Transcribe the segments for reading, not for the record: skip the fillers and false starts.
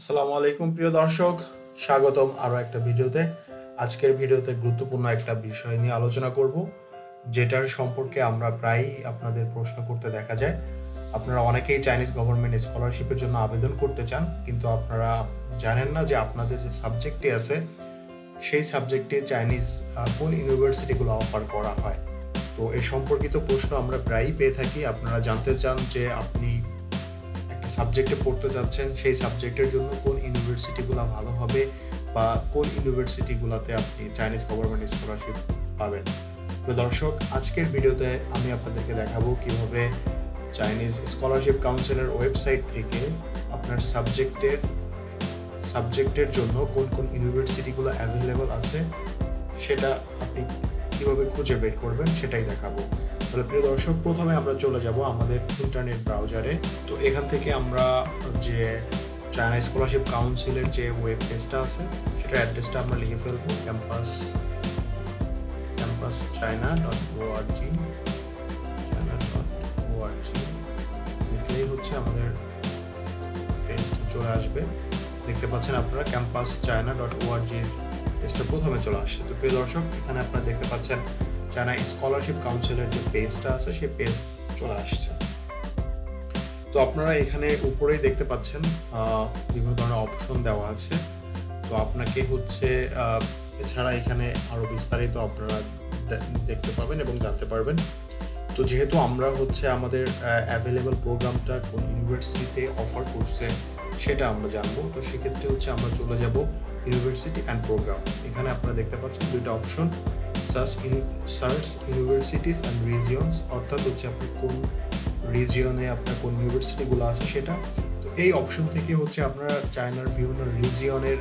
আসসালামু আলাইকুম প্রিয় দর্শক, স্বাগতম আরো একটা ভিডিওতে। আজকের ভিডিওতে গুরুত্বপূর্ণ একটা বিষয় নিয়ে আলোচনা করব, যেটার সম্পর্কে আমরা প্রায়ই আপনাদের প্রশ্ন করতে দেখা যায়। আপনারা অনেকেই চাইনিজ গভর্নমেন্ট স্কলারশিপের জন্য আবেদন করতে চান, কিন্তু আপনারা জানেন না যে আপনাদের যে সাবজেক্টটি আছে সেই সাবজেক্টে চাইনিজ কোন ইউনিভার্সিটিগুলো অফার করা হয়। তো এই সম্পর্কিত প্রশ্ন আমরা প্রায়ই পেয়ে থাকি। আপনারা জানতে চান যে আপনি সাবজেক্টে পড়তে যাচ্ছেন, সেই সাবজেক্টের জন্য কোন ইউনিভার্সিটিগুলো ভালো হবে বা কোন ইউনিভার্সিটিগুলোতে আপনি চাইনিজ গভর্নমেন্ট স্কলারশিপ পাবেন। তো দর্শক, আজকের ভিডিওতে আমি আপনাদেরকে দেখাবো কিভাবে চাইনিজ স্কলারশিপ কাউন্সিলের ওয়েবসাইট থেকে আপনার সাবজেক্টের জন্য কোন কোন ইউনিভার্সিটিগুলো অ্যাভেলেবল আছে সেটা আপনি কিভাবে খুঁজে বের করবেন সেটাই দেখাবো। তাহলে প্রিয় দর্শক, প্রথমে আমরা চলে যাব আমাদের ইন্টারনেট ব্রাউজারে। তো এখান থেকে আমরা যে চায়না স্কলারশিপ কাউন্সিলের যে ওয়েব পেজটা আছে সেটার অ্যাড্রেসটা আমরা লিখে ফেলবো, campus.china.org। লিখলেই হচ্ছে আমাদের পেজটা চলে আসবে। দেখতে পাচ্ছেন আপনারা campus.china.org পেজটা প্রথমে চলে আসছে। তো প্রিয় দর্শক, এখানে আপনারা দেখতে পাচ্ছেন চায়না স্কলারশিপ কাউন্সিলের যে পেজটা আছে সেই পেজ চলে আসছে। তো আপনারা এখানে উপরেই দেখতে পাচ্ছেন বিভিন্ন ধরনের অপশন দেওয়া আছে। তো আপনাকে হচ্ছে এছাড়া এখানে আরো বিস্তারিত আপনারা দেখতে পাবেন এবং জানতে পারবেন। তো যেহেতু আমরা হচ্ছে আমাদের অ্যাভেলেবল প্রোগ্রামটা কোন ইউনিভার্সিটিতে অফার করছে সেটা আমরা জানবো। তো সেক্ষেত্রে হচ্ছে আমরা চলে যাব ইউনিভার্সিটি অ্যান্ড প্রোগ্রাম। এখানে আপনারা দেখতে পাচ্ছেন দুইটা option, search universities and regions, অর্থাৎ হচ্ছে আপনি কোন রিজিয়নে আপনার কোন ইউনিভার্সিটিগুলো আছে সেটা। তো এই অপশন থেকে হচ্ছে আপনারা চায়নার বিভিন্ন রিজিয়নের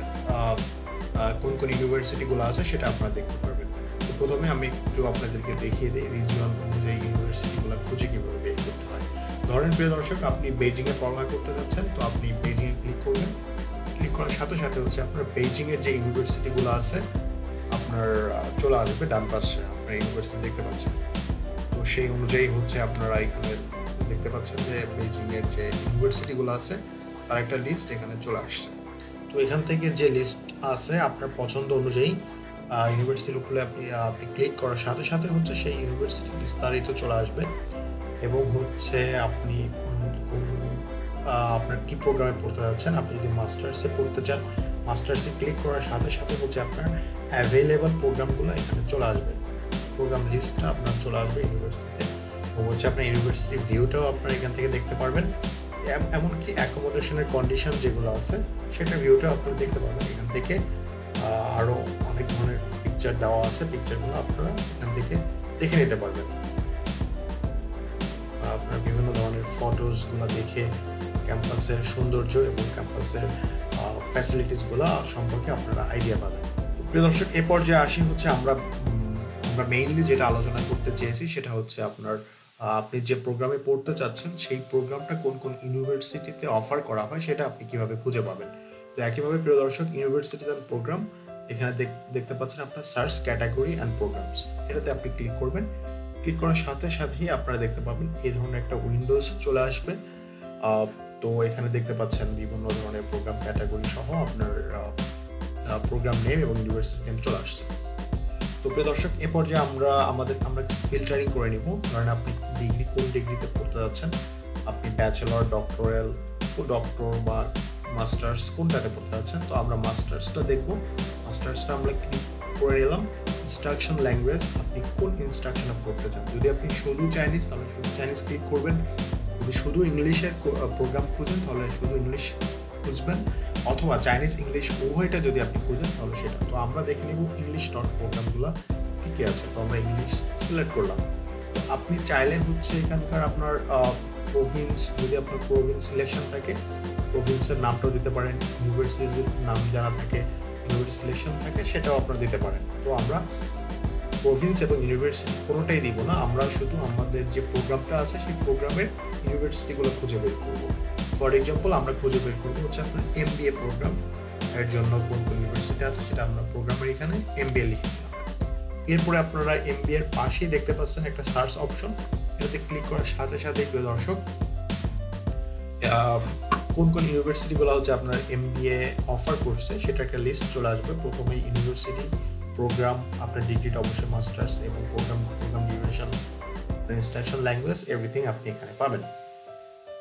কোন কোন ইউনিভার্সিটিগুলো আছে সেটা আপনারা দেখতে পারবেন। তো প্রথমে আমি একটু আপনাদেরকে দেখিয়ে দিই রিজিয়ন অনুযায়ী ইউনিভার্সিটিগুলো খুঁজে কীভাবে বের করতে হয়। ধরেন প্রিয় দর্শক, আপনি বেইজিংয়ে পড়াশোনা করতে যাচ্ছেন, তো আপনি বেইজিংয়ে ক্লিক করবেন। ক্লিক করার সাথে সাথে হচ্ছে আপনার বেইজিংয়ের যে ইউনিভার্সিটিগুলো আছে আপনার চলে আসবে ডান পাশে, আপনার ইউনিভার্সিটি দেখতে পাচ্ছেন। তো সেই অনুযায়ী হচ্ছে আপনারা এখানে দেখতে পাচ্ছেন যে বেইজিংয়ের যে ইউনিভার্সিটিগুলো আছে তার একটা লিস্ট এখানে চলে আসছে। তো এখান থেকে যে লিস্ট আছে আপনার পছন্দ অনুযায়ী ইউনিভার্সিটির উপরে আপনি ক্লিক করার সাথে সাথে হচ্ছে সেই ইউনিভার্সিটি বিস্তারিত চলে আসবে এবং হচ্ছে আপনি আপনার কি প্রোগ্রামে পড়তে যাচ্ছেন। আপনি যদি মাস্টার্সে পড়তে চান, মাস্টার্সে ক্লিক করার সাথে সাথে হচ্ছে আপনার অ্যাভেলেবল প্রোগ্রামগুলো এখানে চলে আসবে। প্রোগ্রাম লিস্টটা আপনার চলে আসবে ইউনিভার্সিটিতে এবং হচ্ছে আপনার ইউনিভার্সিটি ভিউটাও আপনার এখান থেকে দেখতে পারবেন। এমনকি অ্যাকোমোডেশনের কন্ডিশন যেগুলো আছে সেটার ভিউটাও আপনারা দেখতে পাবেন এখান থেকে। আরও অনেক ধরনের পিকচার দেওয়া আছে, পিকচারগুলো আপনারা এখান থেকে দেখে নিতে পারবেন। আপনার বিভিন্ন ধরনের ফটোসগুলো দেখে ক্যাম্পাসের সৌন্দর্য এবং ক্যাম্পাসের ফ্যাসিলিটিসগুলো সম্পর্কে আপনারা আইডিয়া পাবেন। প্রিয় দর্শক, এ পর্যায়ে আসি হচ্ছে আমরা মেইনলি যেটা আলোচনা করতে চেয়েছি সেটা হচ্ছে আপনি যে প্রোগ্রামে পড়তে চাচ্ছেন সেই প্রোগ্রামটা কোন কোন ইউনিভার্সিটিতে অফার করা হয় সেটা আপনি কিভাবে খুঁজে পাবেন। তো একইভাবে প্রিয় দর্শক, ইউনিভার্সিটি অ্যান্ড প্রোগ্রাম এখানে দেখতে পাচ্ছেন আপনার সার্চ ক্যাটাগরি অ্যান্ড প্রোগ্রামস, এটাতে আপনি ক্লিক করবেন। ক্লিক করার সাথে সাথেই আপনারা দেখতে পাবেন এই ধরনের একটা উইন্ডোজ চলে আসবে। তো এখানে দেখতে পাচ্ছেন বিভিন্ন ধরনের প্রোগ্রাম ক্যাটাগরি সহ আপনার প্রোগ্রাম নেম এবং ইউনিভার্সিটি নেম চলে আসছে। তো প্রিয় দর্শক, এ পর্যায়ে আমরা ফিল্টারিং করে নিব। কারণ আপনি কোন ডিগ্রিতে পড়তে যাচ্ছেন, আপনি ব্যাচেলর, ডক্টর বা মাস্টার্স কোনটাতে পড়তে যাচ্ছেন। তো আমরা মাস্টার্সটা দেখবো। মাস্টার্সটা আমরা ক্লিক করে নিলাম। ইনস্ট্রাকশন ল্যাঙ্গুয়েজ, আপনি কোন ইনস্ট্রাকশনে পড়তে চান। যদি আপনি শুধু চাইনিজ তাহলে শুধু চাইনিজ ক্লিক করবেন। যদি শুধু ইংলিশের প্রোগ্রাম খুঁজেন তাহলে শুধু ইংলিশ খুঁজবেন, অথবা চাইনিজ ইংলিশ উভয়টা যদি আপনি খুঁজেন তাহলে সেটা। তো আমরা দেখে নিব ইংলিশ প্রোগ্রামগুলো কী কী আছে। তো আমরা ইংলিশ সিলেক্ট করলাম। তো আপনি চাইলে হচ্ছে এখানকার আপনার প্রভিন্স, যদি আপনার প্রভিন্স সিলেকশন থাকে প্রভিন্সের নামটাও দিতে পারেন। ইউনিভার্সিটির নাম জানা থাকে, ইউনিভার্সিটি সিলেকশন থাকে, সেটাও আপনারা দিতে পারেন। তো আমরা প্রভিন্স এবং ইউনিভার্সিটি কোনোটাই দিব না, আমরা শুধু আমাদের যে প্রোগ্রামটা আছে সেই প্রোগ্রামের ইউনিভার্সিটিগুলো খুঁজে বের করবো। ফর এক্সাম্পল, আমরা খুঁজে বের করবো হচ্ছে আপনার MBA প্রোগ্রাম এর জন্য কোন কোন ইউনিভার্সিটি আছে সেটা আমরা প্রোগ্রামের এখানে MBA লিখে দিলাম। এরপরে আপনারা MBA এর পাশেই দেখতে পাচ্ছেন একটা সার্চ অপশন, এটাতে ক্লিক করার সাথে সাথে প্রিয় দর্শক কোন কোন ইউনিভার্সিটিগুলো হচ্ছে আপনার MBA অফার করছে সেটা একটা লিস্ট চলে আসবে। প্রথমেই ইউনিভার্সিটি, প্রোগ্রাম, আপনার ডিগ্রিটা অবশ্যই মাস্টার্স এবং program duration, instruction language, everything আপনি এখানে পাবেন।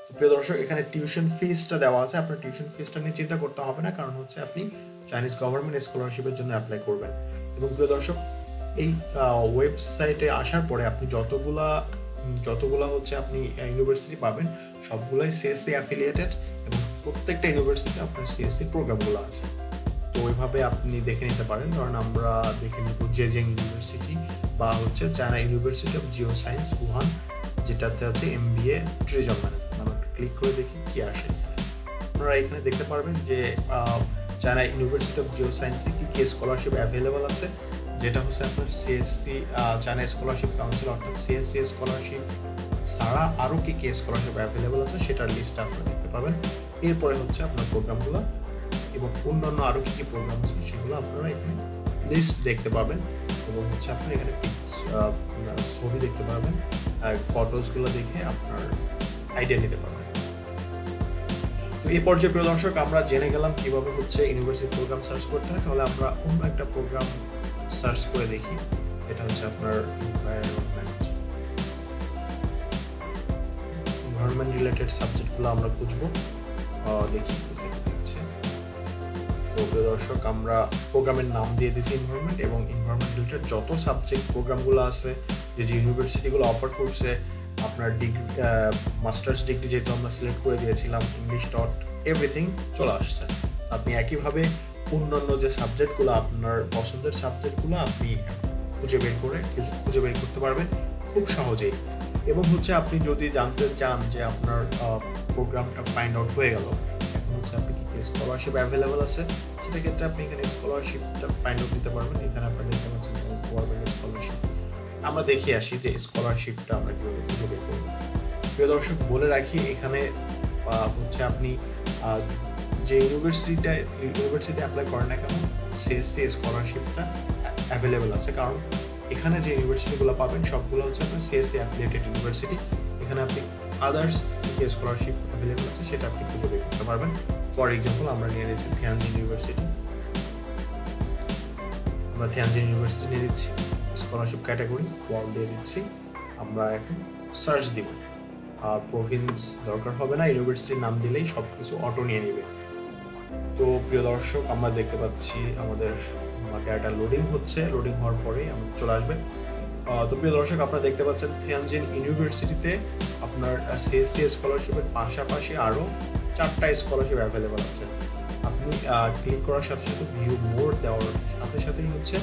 তো প্রিয় দর্শক, এখানে টিউশন ফিসটা দেওয়া আছে। আপনার টিউশন ফিসটা নিয়ে চিন্তা করতে হবে না, কারণ হচ্ছে আপনি চাইনিজ গভর্নমেন্ট স্কলারশিপের জন্য অ্যাপ্লাই করবেন। এবং প্রিয় দর্শক, এই ওয়েবসাইটে আসার পরে আপনি যতগুলা হচ্ছে আপনি ইউনিভার্সিটি পাবেন সবগুলাই CSC অ্যাফিলিয়েটেড এবং প্রত্যেকটা ইউনিভার্সিটিতে আপনার CSC প্রোগ্রামগুলো আছে। তো ওইভাবে আপনি দেখে নিতে পারেন। ধরেন আমরা দেখে নিব জেজিং ইউনিভার্সিটি বা হচ্ছে China university of Jio science Wuhan, যেটাতে হচ্ছে MBA ট্যুরিজম ম্যানেজমেন্ট। আমরা ক্লিক করে দেখি কি আসে। আপনারা এখানে দেখতে পারবেন যে চায়না ইউনিভার্সিটি অফ জিও সায়েন্সে কি স্কলারশিপ অ্যাভেলেবল আছে, যেটা হচ্ছে আপনার CSC চায়না স্কলারশিপ কাউন্সিল অর্থাৎ CSC স্কলারশিপ ছাড়া আরও কি স্কলারশিপ অ্যাভেলেবল আছে সেটার লিস্টটা আপনারা দেখতে পাবেন। এরপরে হচ্ছে আপনার প্রোগ্রামগুলো এবং অন্যান্য আরও কি প্রোগ্রাম আছে সেগুলো আপনারা এখানে লিস্ট দেখতে পাবেন। এবং হচ্ছে আপনারা এখানে ছবি দেখতে পাবেন, ফটোসগুলো দেখে আপনার আইডিয়া নিতে পারবেন। তো এই পর্যায়ে প্রিয় দর্শক, আমরা জেনে গেলাম কিভাবে হচ্ছে ইউনিভার্সিটি প্রোগ্রাম সার্চ করতে হয়। তাহলে আমরা অন্য একটা প্রোগ্রাম সার্চ করে দেখি। এটা হচ্ছে আপনার এনভায়রনমেন্ট রিলেটেড সাবজেক্টগুলো আমরা খুঁজবো, দেখি কোথায় আছে। তো প্রিয় দর্শক, আমরা প্রোগ্রামের নাম দিয়ে দিয়েছি এনভায়রনমেন্ট, এবং এনভায়রনমেন্ট রিলেটেড যত সাবজেক্ট প্রোগ্রামগুলো আছে, যে ইউনিভার্সিটিগুলো অফার করছে, আপনার ডিগ্রি মাস্টার্স ডিগ্রি যেহেতু আমরা সিলেক্ট করে দিয়েছিলাম, ইংলিশ ডট এভরিথিং চলে আসছে। আপনি একইভাবে অন্যান্য যে সাবজেক্টগুলো আপনার পছন্দের সাবজেক্টগুলো আপনি খুঁজে বের করতে পারবেন খুব সহজেই। এবং হচ্ছে আপনি যদি জানতে চান যে আপনার প্রোগ্রামটা ফাইন্ড আউট হয়ে গেল, এখন হচ্ছে আপনি কি স্কলারশিপ অ্যাভেলেবল আছে, সেটা ক্ষেত্রে আপনি এখানে স্কলারশিপটা ফাইন্ড আউট দিতে পারবেন। এখানে আপনি দেখতে পাচ্ছেন গভর্নমেন্ট স্কলারশিপ। আমরা দেখে আসি যে স্কলারশিপটা আমরা কীভাবে খুঁজে বের করব। প্রিয় দর্শক, বলে রাখি এখানে হচ্ছে আপনি যে ইউনিভার্সিটি অ্যাপ্লাই করেন না কেন, CSC স্কলারশিপটা অ্যাভেলেবেল আছে। কারণ এখানে যে ইউনিভার্সিটিগুলো পাবেন সবগুলো হচ্ছে আপনার CSC অ্যাফিলিয়েটেড ইউনিভার্সিটি। এখানে আপনি আদার্স যে স্কলারশিপ অ্যাভেলেবেল আছে সেটা আপনি খুঁজে বের করতে পারবেন। ফর এক্সাম্পল, আমরা নিয়ে নিচ্ছি থিয়ানজিন ইউনিভার্সিটি। আমরা থিয়ানজিন ইউনিভার্সিটি নিয়ে দিচ্ছি, স্কলারশিপ ক্যাটাগরি ওয়াল দিয়ে দিচ্ছি। আমরা এখন সার্চ দিব, আর প্রভিন্স দরকার হবে না, ইউনিভার্সিটির নাম দিলেই সব কিছু অটো নিয়ে নেবে। তো প্রিয় দর্শক, আমরা দেখতে পাচ্ছি আমাদের ডাটা লোডিং হচ্ছে। লোডিং হওয়ার পরেই আমরা চলে আসবে। তো প্রিয় দর্শক, আপনারা দেখতে পাচ্ছেন থিয়ানজিন ইউনিভার্সিটিতে আপনার CSC স্কলারশিপের পাশাপাশি আরও 4টা স্কলারশিপ অ্যাভেলেবল আছে। আপনি ক্লিক করার সাথে সাথে ভিউ মোর দেওয়ার সাথে সাথেই হচ্ছে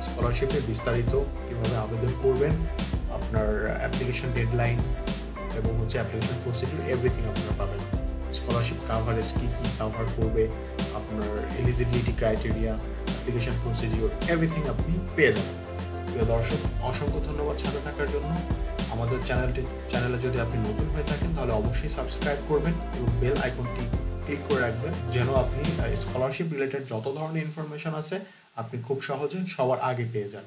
স্কলারশিপের বিস্তারিত কীভাবে আবেদন করবেন, আপনার অ্যাপ্লিকেশন ডেডলাইন এবং হচ্ছে অ্যাপ্লিকেশন প্রসিডিউর, এভরিথিং আপনারা পাবেন। স্কলারশিপ কাভারেজ কী কাভার করবে, আপনার eligibility criteria, application procedure, everything আপনি পেয়ে যাবেন। প্রিয় দর্শক, অসংখ্য ধন্যবাদ সাথে থাকার জন্য। আমাদের চ্যানেলে যদি আপনি নতুন হয়ে থাকেন তাহলে অবশ্যই সাবস্ক্রাইব করবেন এবং বেল আইকনটি ক্লিক করে রাখবেন, যেন আপনি স্কলারশিপ রিলেটেড যত ধরনের ইনফরমেশন আছে আপনি খুব সহজে সবার আগে পেয়ে যান।